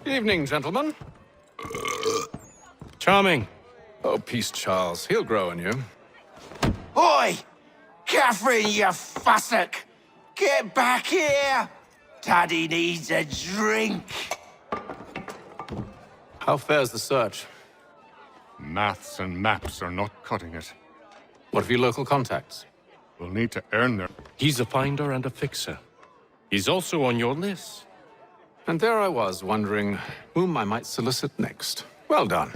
Evening, gentlemen. Charming. Oh, peace, Charles. He'll grow on you. Oi! Catherine, you fussock! Get back here! Daddy needs a drink! How fares the search? Maths and maps are not cutting it. What of your local contacts? We'll need to earn their... He's a finder and a fixer. He's also on your list. And there I was, wondering whom I might solicit next. Well done.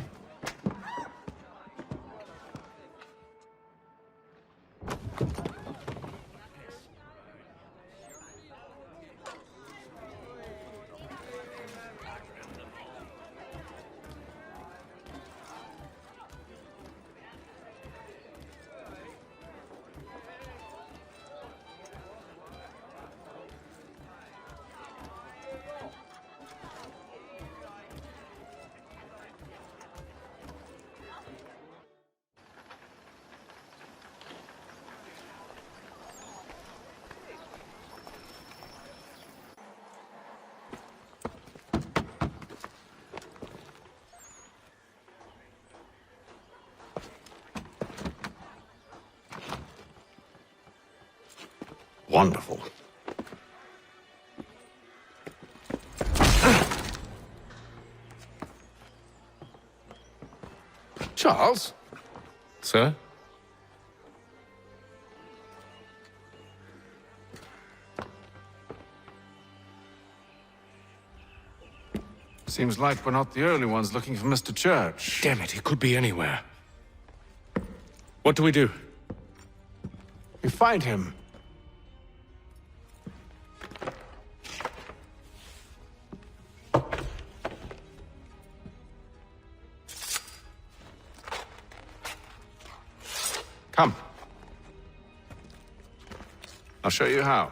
Wonderful. Charles? Sir? Seems like we're not the only ones looking for Mr. Church. Damn it, he could be anywhere. What do we do? We find him. Come. I'll show you how.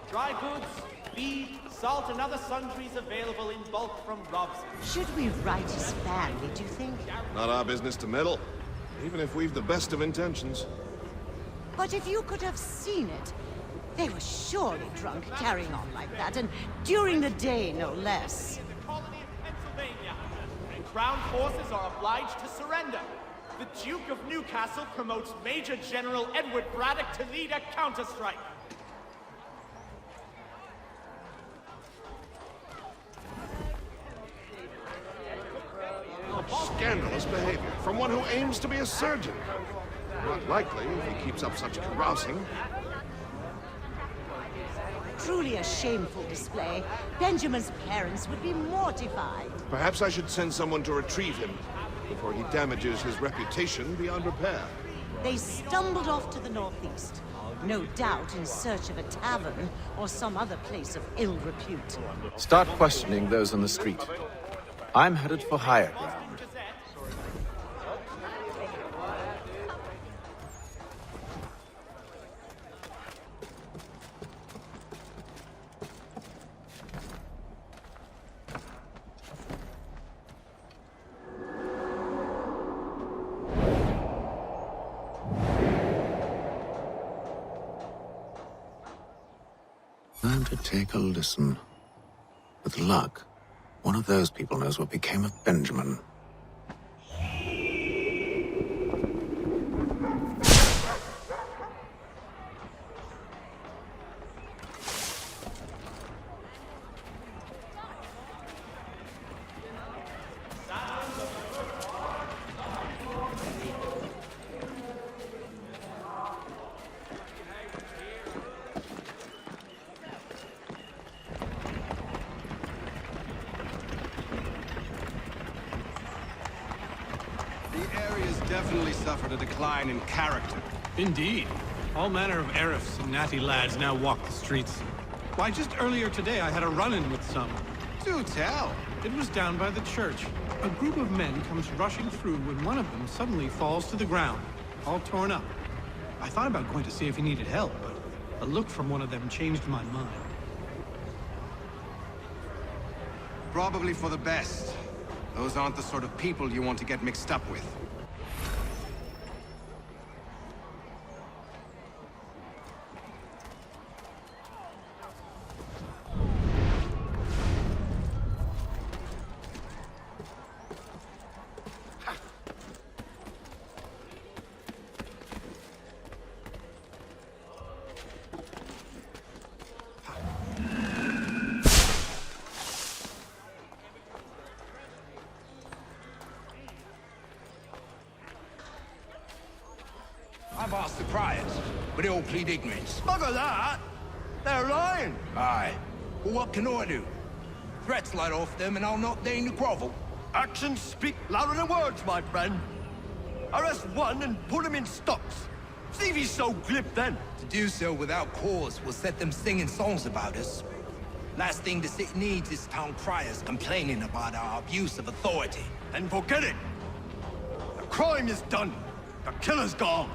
Dry goods, feed, salt, and other sundries available in bulk from Robson. Should we write his family, do you think? Not our business to meddle, even if we've the best of intentions. But if you could have seen it, they were surely drunk carrying on like that, and during the day, no less. In the colony of Pennsylvania, and Crown forces are obliged to surrender. The Duke of Newcastle promotes Major General Edward Braddock to lead a counterstrike. Scandalous behavior from one who aims to be a surgeon. Not likely if he keeps up such carousing. Truly a shameful display. Benjamin's parents would be mortified. Perhaps I should send someone to retrieve him before he damages his reputation beyond repair. They stumbled off to the northeast, no doubt in search of a tavern or some other place of ill repute. Start questioning those on the street. I'm headed for higher ground. Time to take a listen. With luck, one of those people knows what became of Benjamin. Definitely suffered a decline in character. Indeed. All manner of Arifs and natty lads now walk the streets. Why, just earlier today I had a run-in with some. Do tell. It was down by the church. A group of men comes rushing through when one of them suddenly falls to the ground, all torn up. I thought about going to see if he needed help, but a look from one of them changed my mind. Probably for the best. Those aren't the sort of people you want to get mixed up with. I've asked the criers, but they all plead ignorance. Bugger that! They're lying! Aye. Well, what can I do? Threats light off them and I'll not deign to grovel. Actions speak louder than words, my friend. Arrest one and put him in stocks. See if he's so glib then. To do so without cause will set them singing songs about us. Last thing the city needs is town criers complaining about our abuse of authority. And forget it. The crime is done. The killer's gone.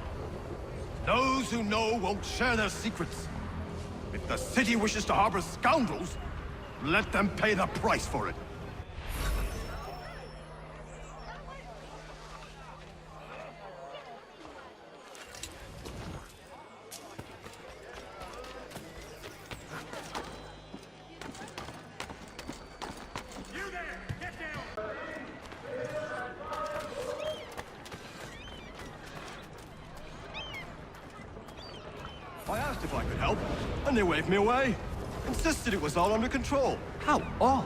Those who know won't share their secrets. If the city wishes to harbor scoundrels, let them pay the price for it. I asked if I could help, and they waved me away. Insisted it was all under control. How odd.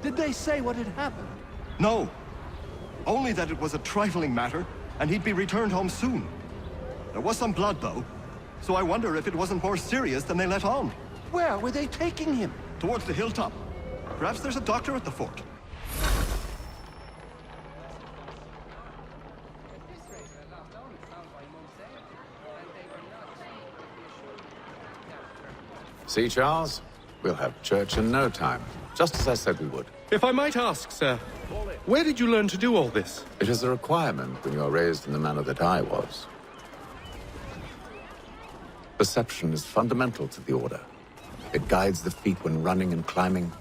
Did they say what had happened? No. Only that it was a trifling matter, and he'd be returned home soon. There was some blood, though, so I wonder if it wasn't more serious than they let on. Where were they taking him? Towards the hilltop. Perhaps there's a doctor at the fort. See, Charles? We'll have church in no time, just as I said we would. If I might ask, sir, where did you learn to do all this? It is a requirement when you are raised in the manner that I was. Perception is fundamental to the Order. It guides the feet when running and climbing,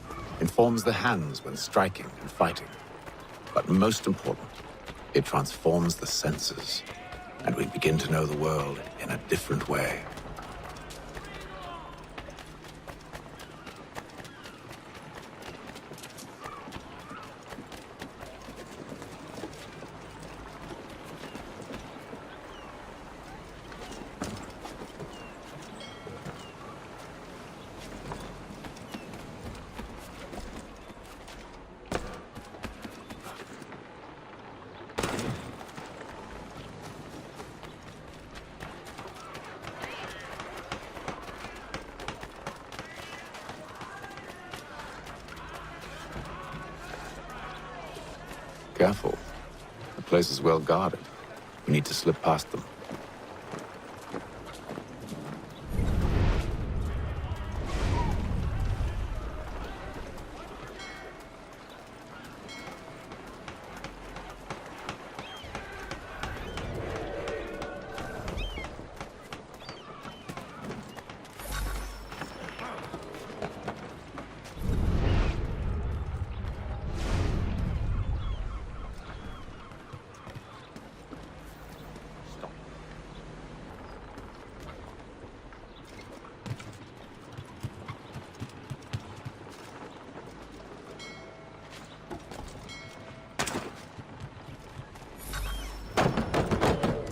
informs the hands when striking and fighting. But most important, it transforms the senses, and we begin to know the world in a different way. Careful. The place is well guarded. We need to slip past them.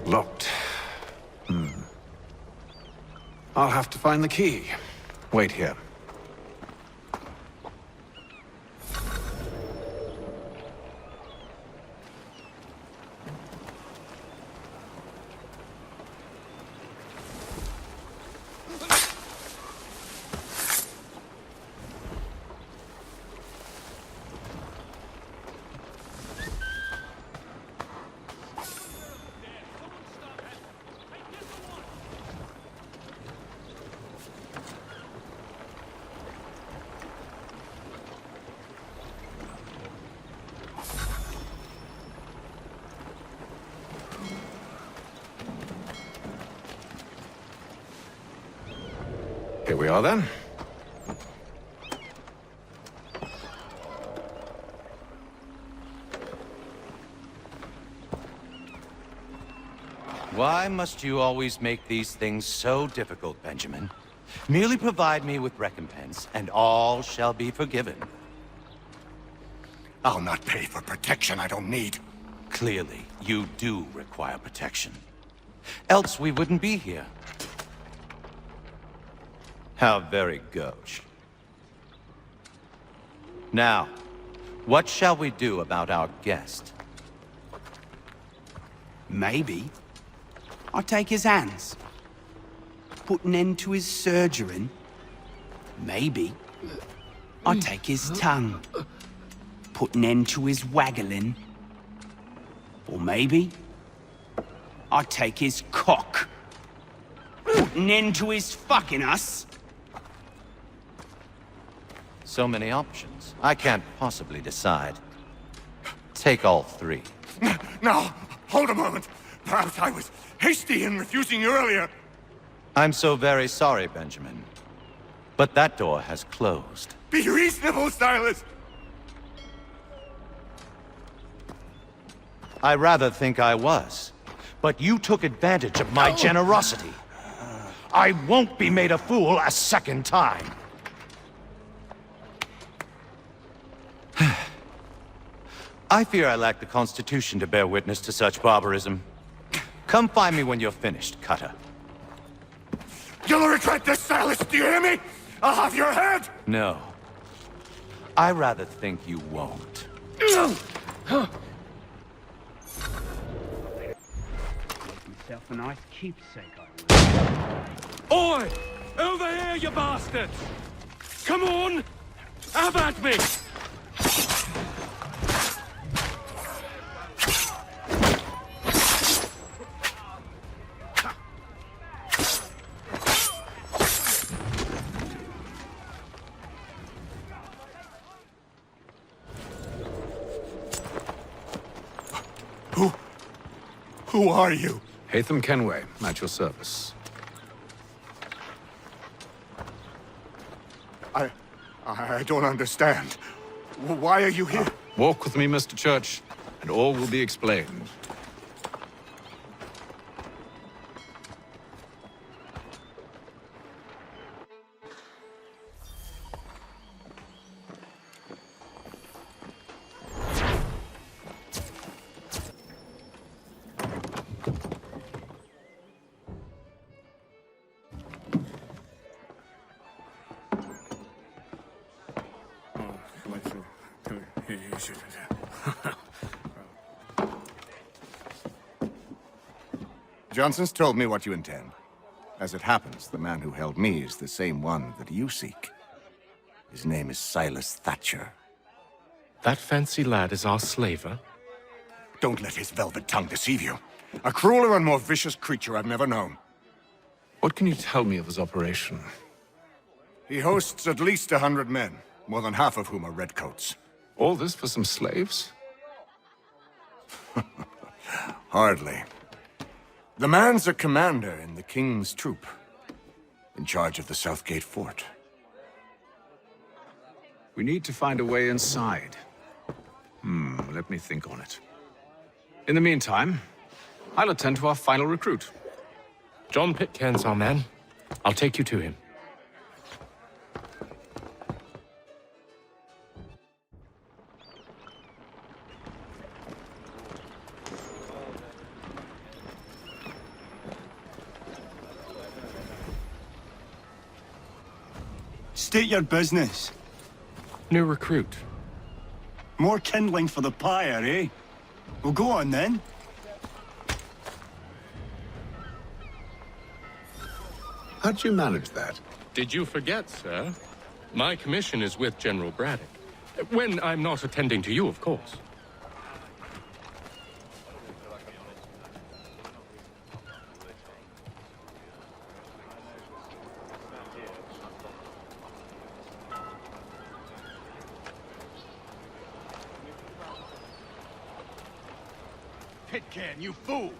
Locked. I'll have to find the key. Wait here. Here we are, then. Why must you always make these things so difficult, Benjamin? Merely provide me with recompense, and all shall be forgiven. I'll not pay for protection I don't need. Clearly, you do require protection. Else we wouldn't be here. How very gauche. Now, what shall we do about our guest? Maybe I'll take his hands. Put an end to his surgering. Maybe I'll take his tongue. Put an end to his waggling. Or maybe I'll take his cock. Put an end to his fucking us. So many options. I can't possibly decide. Take all three. Now, hold a moment. Perhaps I was hasty in refusing you earlier. I'm so very sorry, Benjamin. But that door has closed. Be reasonable, Silas! I rather think I was. But you took advantage of my generosity. I won't be made a fool a second time. I fear I lack the constitution to bear witness to such barbarism. Come find me when you're finished, Cutter. You'll regret this, Silas, do you hear me? I'll have your head! No. I rather think you won't. Myself a nice keepsake, Oi! Over here, you bastards! Come on! Have at me! Who are you? Haytham Kenway, at your service. I don't understand. Why are you here? Walk with me, Mr. Church, and all will be explained. Johnson's told me what you intend. As it happens, the man who held me is the same one that you seek. His name is Silas Thatcher. That fancy lad is our slaver? Don't let his velvet tongue deceive you. A crueler and more vicious creature I've never known. What can you tell me of his operation? He hosts at least 100 men, more than half of whom are redcoats. All this for some slaves? Hardly. The man's a commander in the King's troop, in charge of the Southgate Fort. We need to find a way inside. Let me think on it. In the meantime, I'll attend to our final recruit. John Pitcairn's our man. I'll take you to him. State your business. New recruit. More kindling for the pyre, eh? Well, go on then. How'd you manage that? Did you forget, sir? My commission is with General Braddock. When I'm not attending to you, of course. Pitcairn, you fool!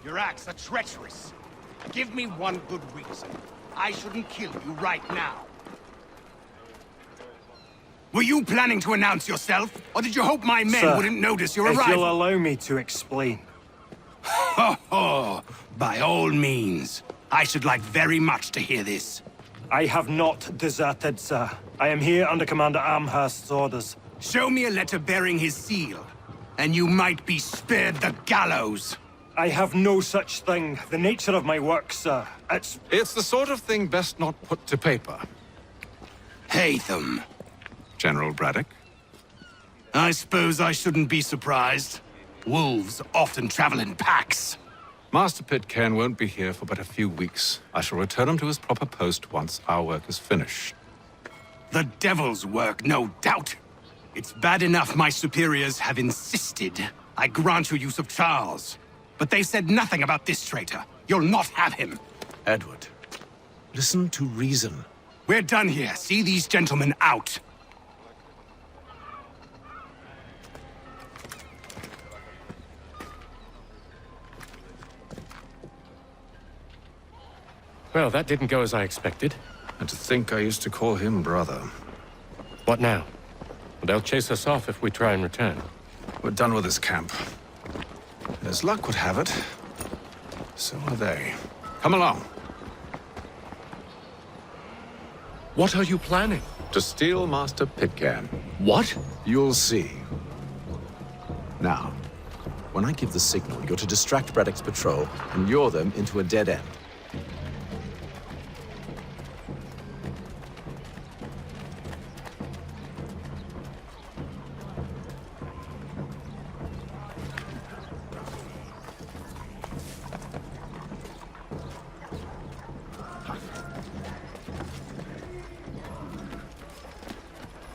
Your acts are treacherous. Give me one good reason. I shouldn't kill you right now. Were you planning to announce yourself, or did you hope my men wouldn't notice your arrival? If you'll allow me to explain. Ho ho! By all means. I should like very much to hear this. I have not deserted, sir. I am here under Commander Amherst's orders. Show me a letter bearing his seal, and you might be spared the gallows. I have no such thing. The nature of my work, sir. It's the sort of thing best not put to paper. Haytham. General Braddock? I suppose I shouldn't be surprised. Wolves often travel in packs. Master Pitcairn won't be here for but a few weeks. I shall return him to his proper post once our work is finished. The devil's work, no doubt. It's bad enough my superiors have insisted I grant you use of Charles. But they said nothing about this traitor. You'll not have him. Edward, listen to reason. We're done here. See these gentlemen out. Well, that didn't go as I expected. And to think I used to call him brother. What now? They'll chase us off if we try and return. We're done with this camp. As luck would have it, so are they. Come along. What are you planning? To steal Master Pitcairn. What? You'll see. Now, when I give the signal, you're to distract Braddock's patrol and lure them into a dead end.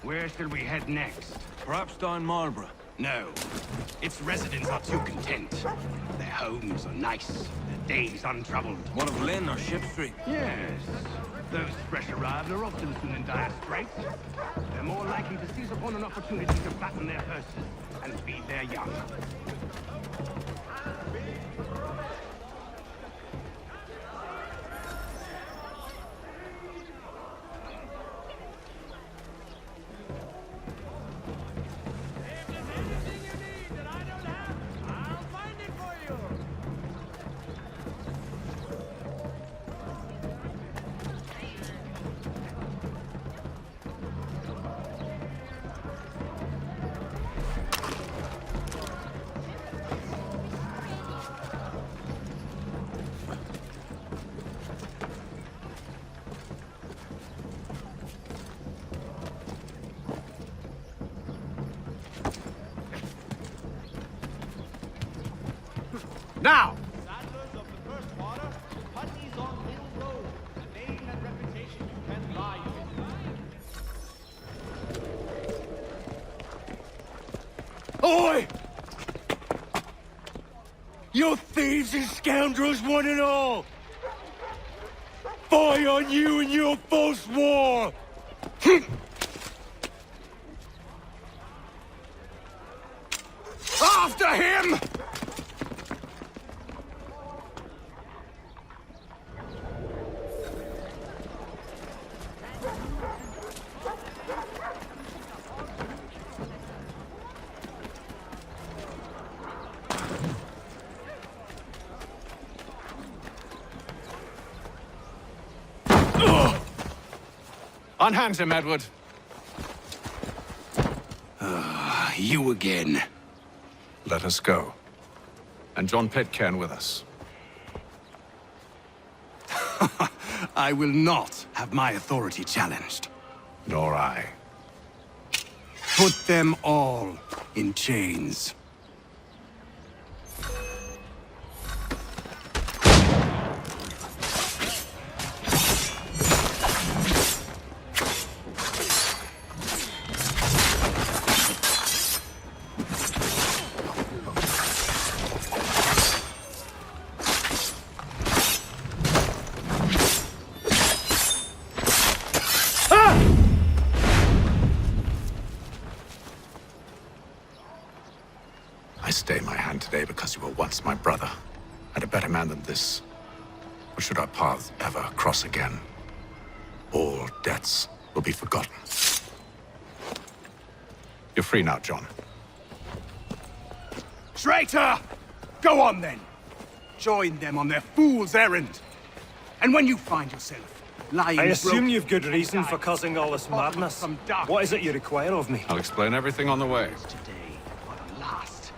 Where shall we head next? Perhaps down Marlborough. No. Its residents are too content. Their homes are nice, their days untroubled. One of Lynn or Ship Street? Yes. Those fresh arrived are often soon in dire straits. They're more likely to seize upon an opportunity to fatten their hearses and feed their young. Now! Oi! You thieves and scoundrels, one and all! Fie on you and your false war! After him! Unhand him, Edward. You again. Let us go. And John Pitcairn with us. I will not have my authority challenged. Nor I. Put them all in chains. I stay my hand today because you were once my brother, and a better man than this. But should our paths ever cross again, all debts will be forgotten. You're free now, John. Traitor! Go on, then! join them on their fool's errand. And when you find yourself lying I assume broken you've good reason for causing all this madness. What is it you require of me? I'll explain everything on the way. today for the last.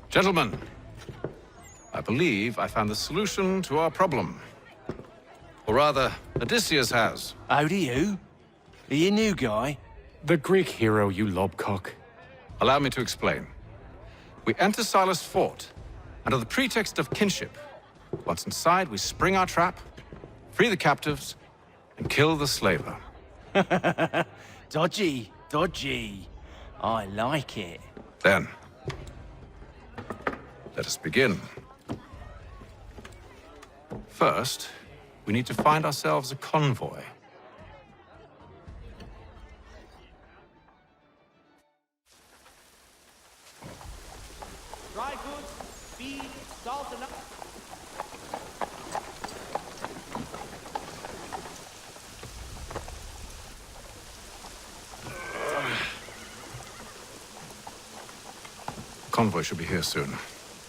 Gentlemen, I believe I found the solution to our problem. Or rather, Odysseus has. How do you? Are you a new guy? The Greek hero, you lobcock. Allow me to explain. We enter Silas' fort, under the pretext of kinship. Once inside, we spring our trap, free the captives, and kill the slaver. Dodgy, dodgy. I like it. Then, let us begin. First, we need to find ourselves a convoy. Dry goods, feed, salt, and... Convoy should be here soon.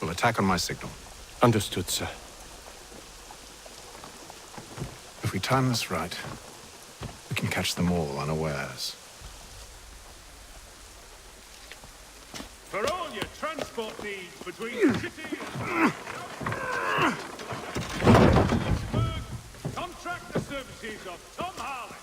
We'll attack on my signal. Understood, sir. If we time this right, we can catch them all unawares. For all your transport needs between the city and... Contract the services of Tom Harley.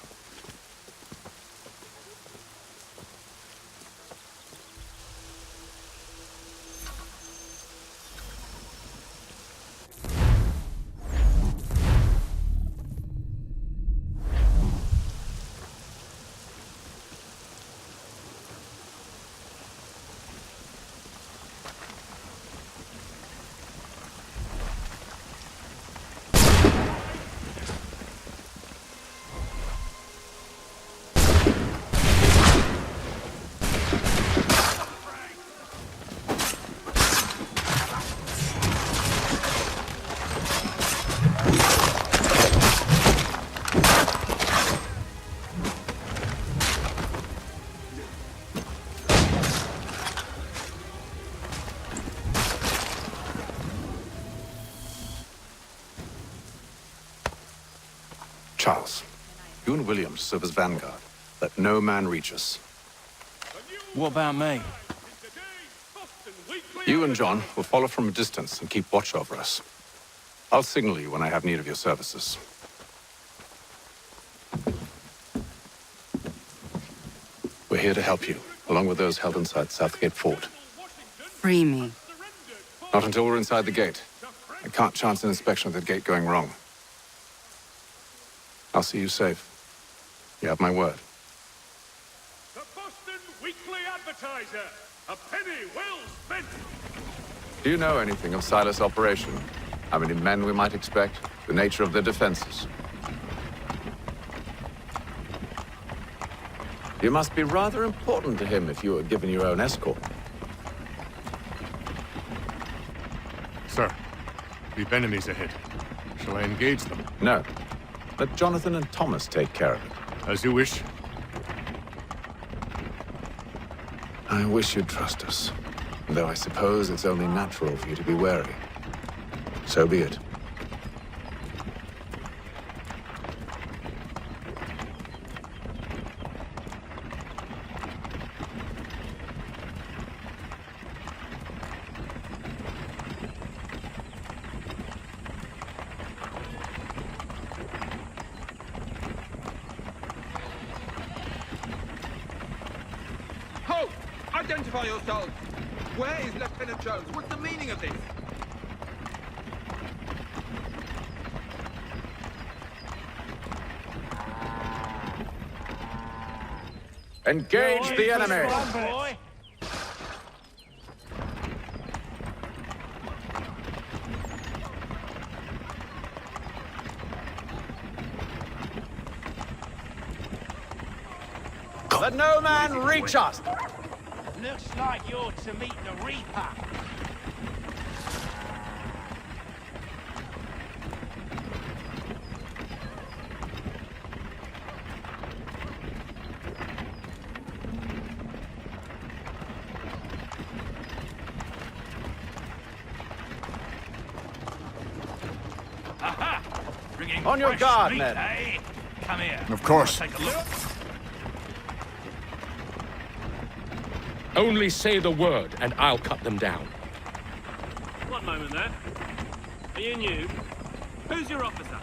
Charles, you and William serve as vanguard. Let no man reach us. What about me? You and John will follow from a distance and keep watch over us. I'll signal you when I have need of your services. We're here to help you, along with those held inside Southgate Fort. Free me. Not until we're inside the gate. I can't chance an inspection of the gate going wrong. I'll see you safe. You have my word. The Boston Weekly Advertiser. A penny well spent. Do you know anything of Silas' operation? How many men we might expect? The nature of their defenses? You must be rather important to him if you were given your own escort. Sir, we've enemies ahead. Shall I engage them? No. Let Jonathan and Thomas take care of it. As you wish. I wish you'd trust us. Though I suppose it's only natural for you to be wary. So be it. Halt! Identify yourselves! Where is Lieutenant Jones? What's the meaning of this? Engage the enemy! Boy. Let no man reach us! Looks like you're to meet the Reaper. On your guard, meat, men. Eh? Come here. Of course. Take a look. Only say the word, and I'll cut them down. One moment there. Are you new? Who's your officer?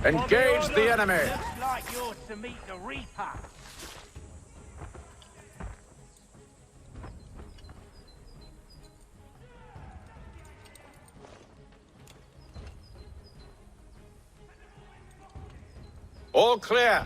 Engage the enemy. Looks like yours to meet the Reaper. All clear.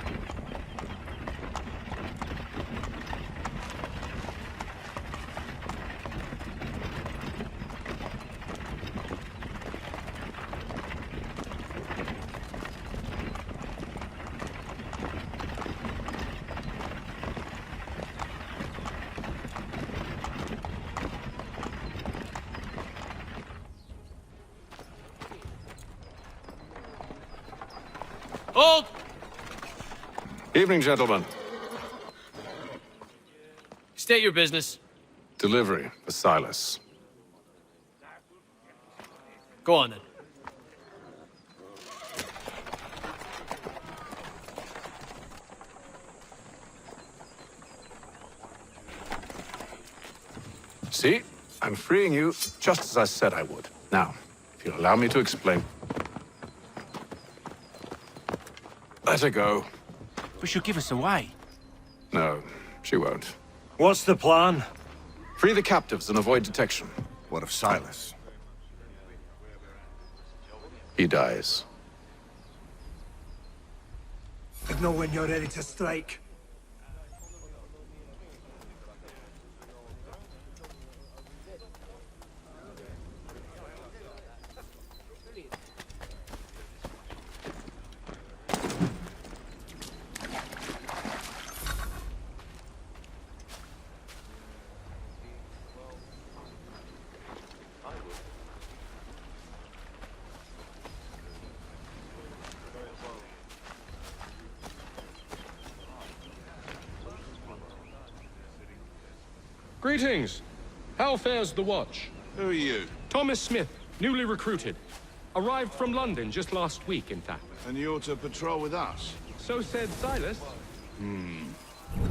Hold! Evening, gentlemen. State your business. Delivery for Silas. Go on then. See? I'm freeing you, just as I said I would. Now, if you'll allow me to explain... Let her go. But she'll give us away. No, she won't. What's the plan? Free the captives and avoid detection. What of Silas? He dies. I know when you're ready to strike. Greetings. How fares the watch? Who are you? Thomas Smith, newly recruited. Arrived from London just last week, in fact. And you're to patrol with us? So said Silas.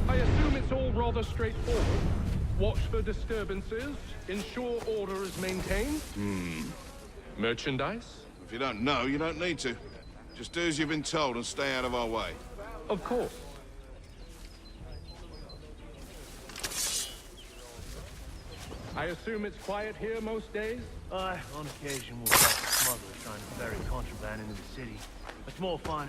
I assume it's all rather straightforward. Watch for disturbances, ensure order is maintained. Merchandise? If you don't know, you don't need to. Just do as you've been told and stay out of our way. Of course. I assume it's quiet here most days? Aye, on occasion we'll catch a smuggler trying to ferry contraband into the city. It's more fun.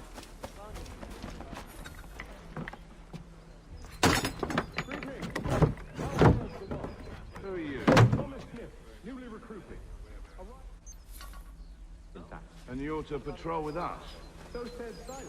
Who are you? Thomas Smith, newly recruited. And you're to patrol with us? So said Silas.